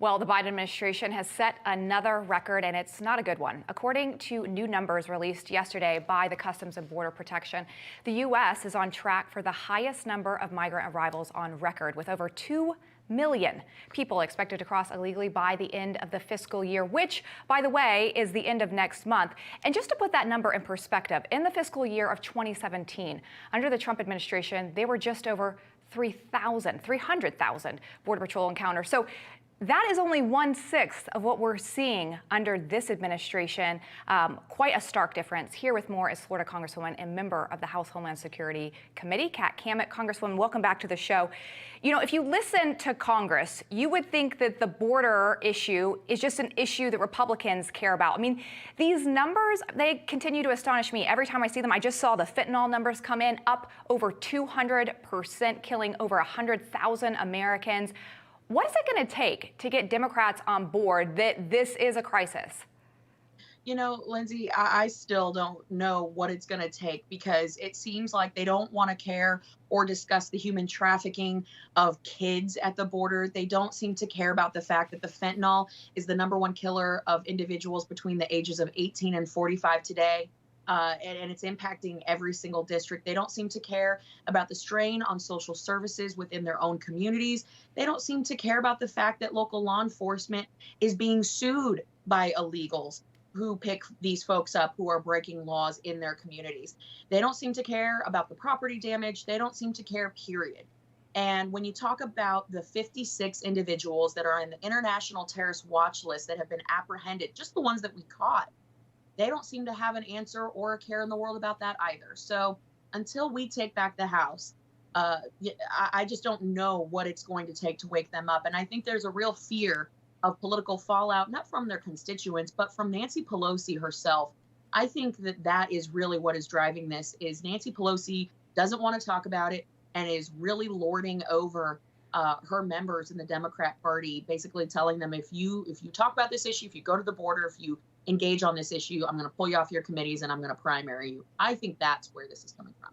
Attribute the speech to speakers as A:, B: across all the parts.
A: Well, the Biden administration has set another record, and it's not a good one. According to new numbers released yesterday by the Customs and Border Protection, the U.S. is on track for the highest number of migrant arrivals on record, with over 2 million people expected to cross illegally by the end of the fiscal year, which, by the way, is the end of next month. And just to put that number in perspective, in the fiscal year of 2017, under the Trump administration, there were just over 300,000 Border Patrol encounters. So that is only 1/6 of what we're seeing under this administration. Quite a stark difference. Here with more is Florida Congresswoman and member of the House Homeland Security Committee, Kat Cammack. Congresswoman, welcome back to the show. You know, if you listen to Congress, you would think that the border issue is just an issue that Republicans care about. I mean, these numbers, they continue to astonish me every time I see them. I just saw the fentanyl numbers come in, up over 200%, killing over 100,000 Americans. What is it going to take to get Democrats on board that this is a crisis?
B: You know, Lindsay, I still don't know what it's going to take, because it seems like they don't want to care or discuss the human trafficking of kids at the border. They don't seem to care about the fact that the fentanyl is the #1 killer of individuals between the ages of 18 and 45 today. And it's impacting every single district. They don't seem to care about the strain on social services within their own communities. They don't seem to care about the fact that local law enforcement is being sued by illegals who pick these folks up who are breaking laws in their communities. They don't seem to care about the property damage. They don't seem to care, period. And when you talk about the 56 individuals that are in the International Terrorist Watch List that have been apprehended, just the ones that we caught, they don't seem to have an answer or a care in the world about that either. So until we take back the House, I just don't know what it's going to take to wake them up. And I think there's a real fear of political fallout, not from their constituents, but from Nancy Pelosi herself. I think that that is really what is driving this. Is Nancy Pelosi doesn't want to talk about it and is really lording over her members in the Democrat Party, basically telling them, if you talk about this issue, if you go to the border, if you engage on this issue, I'm going to pull you off your committees and I'm going to primary you. I think that's where this is coming from.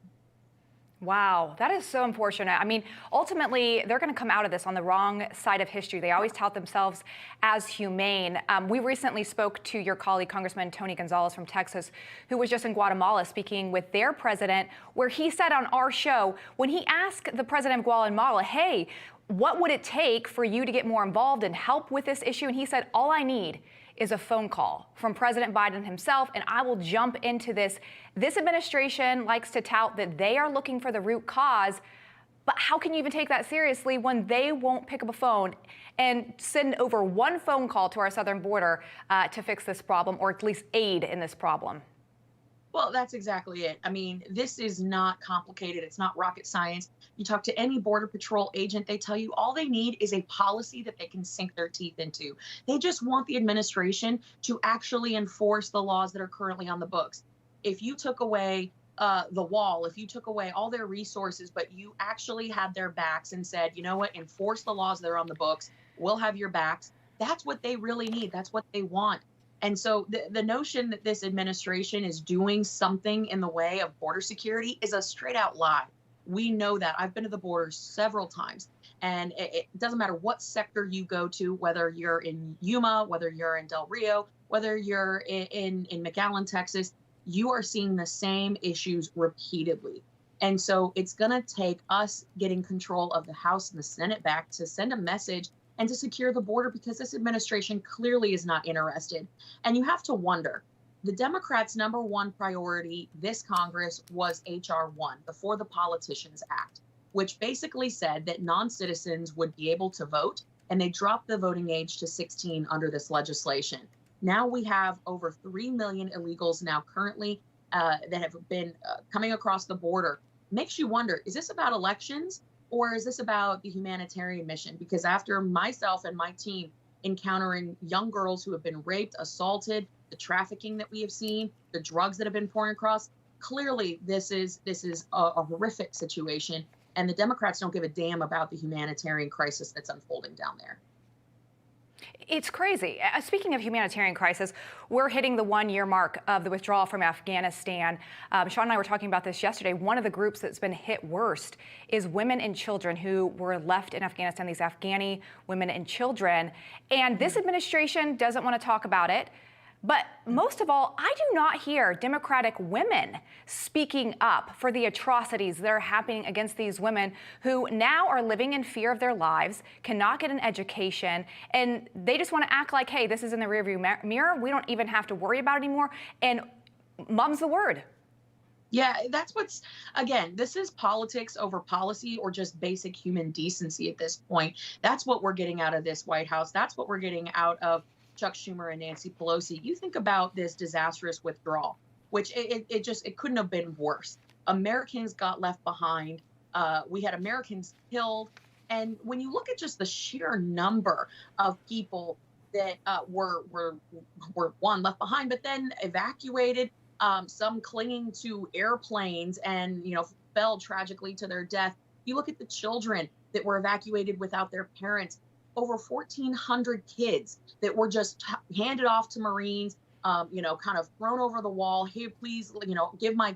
A: Wow, that is so unfortunate. I mean, ultimately, they're going to come out of this on the wrong side of history. They always tout themselves as humane. We recently spoke to your colleague, Congressman Tony Gonzalez from Texas, who was just in Guatemala speaking with their president, where he said on our show, when he asked the president of Guatemala, hey, what would it take for you to get more involved and help with this issue? And he said, all I need is a phone call from President Biden himself, and I will jump into this. This administration likes to tout that they are looking for the root cause, but how can you even take that seriously when they won't pick up a phone and send over one phone call to our southern border to fix this problem, or at least aid in this problem?
B: Well, that's exactly it. I mean, this is not complicated. It's not rocket science. You talk to any Border Patrol agent, they tell you all they need is a policy that they can sink their teeth into. They just want the administration to actually enforce the laws that are currently on the books. If you took away the wall, if you took away all their resources, but you actually had their backs and said, you know what, enforce the laws that are on the books, we'll have your backs. That's what they really need. That's what they want. And so the notion that this administration is doing something in the way of border security is a straight out lie. We know that. I've been to the border several times, and it doesn't matter what sector you go to, whether you're in Yuma, whether you're in Del Rio, whether you're in McAllen, Texas, you are seeing the same issues repeatedly. And so it's going to take us getting control of the House and the Senate back to send a message and to secure the border, because this administration clearly is not interested. And you have to wonder, the Democrats' #1 priority this Congress was H.R. 1, the For the Politicians Act, which basically said that non-citizens would be able to vote, and they dropped the voting age to 16 under this legislation. Now we have over 3 million illegals now currently that have been coming across the border. Makes you wonder, is this about elections? Or is this about the humanitarian mission? Because after myself and my team encountering young girls who have been raped, assaulted, the trafficking that we have seen, the drugs that have been pouring across, clearly this is a horrific situation. And the Democrats don't give a damn about the humanitarian crisis that's unfolding down there.
A: It's crazy. Speaking of humanitarian crisis, we're hitting the 1-year mark of the withdrawal from Afghanistan. Sean and I were talking about this yesterday. One of the groups that's been hit worst is women and children who were left in Afghanistan, these Afghani women and children. And this administration doesn't want to talk about it. But most of all, I do not hear Democratic women speaking up for the atrocities that are happening against these women who now are living in fear of their lives, cannot get an education, and they just want to act like, hey, this is in the rearview mirror. We don't even have to worry about it anymore. And mom's the word.
B: Yeah, that's what's, again, this is politics over policy or just basic human decency at this point. That's what we're getting out of this White House. That's what we're getting out of Chuck Schumer and Nancy Pelosi. You think about this disastrous withdrawal, which it couldn't have been worse. Americans got left behind. We had Americans killed. And when you look at just the sheer number of people that were one, left behind, but then evacuated, some clinging to airplanes and, fell tragically to their death. You look at the children that were evacuated without their parents. Over 1,400 kids that were just handed off to Marines, kind of thrown over the wall. Hey, please, give my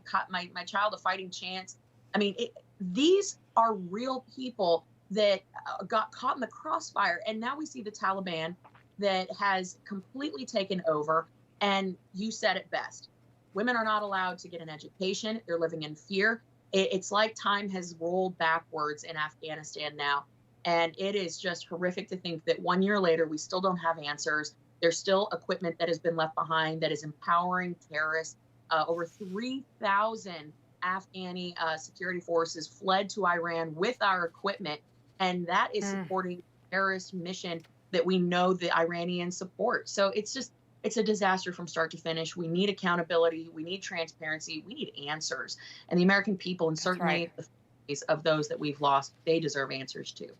B: child a fighting chance. I mean, these are real people that got caught in the crossfire. And now we see the Taliban that has completely taken over. And you said it best. Women are not allowed to get an education. They're living in fear. It's like time has rolled backwards in Afghanistan now. And it is just horrific to think that 1 year later, we still don't have answers. There's still equipment that has been left behind that is empowering terrorists. Over 3,000 Afghani security forces fled to Iran with our equipment. And that is supporting terrorist mission that we know the Iranians support. So it's a disaster from start to finish. We need accountability. We need transparency. We need answers. And the American people, and certainly the families of those that we've lost, they deserve answers too.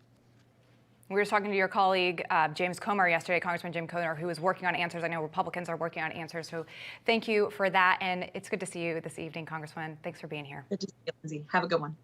A: We were talking to your colleague, James Comer, yesterday, Congressman Jim Comer, who is working on answers. I know Republicans are working on answers. So thank you for that. And it's good to see you this evening, Congressman. Thanks for being here.
B: Good to see you, Lindsay. Have a good one.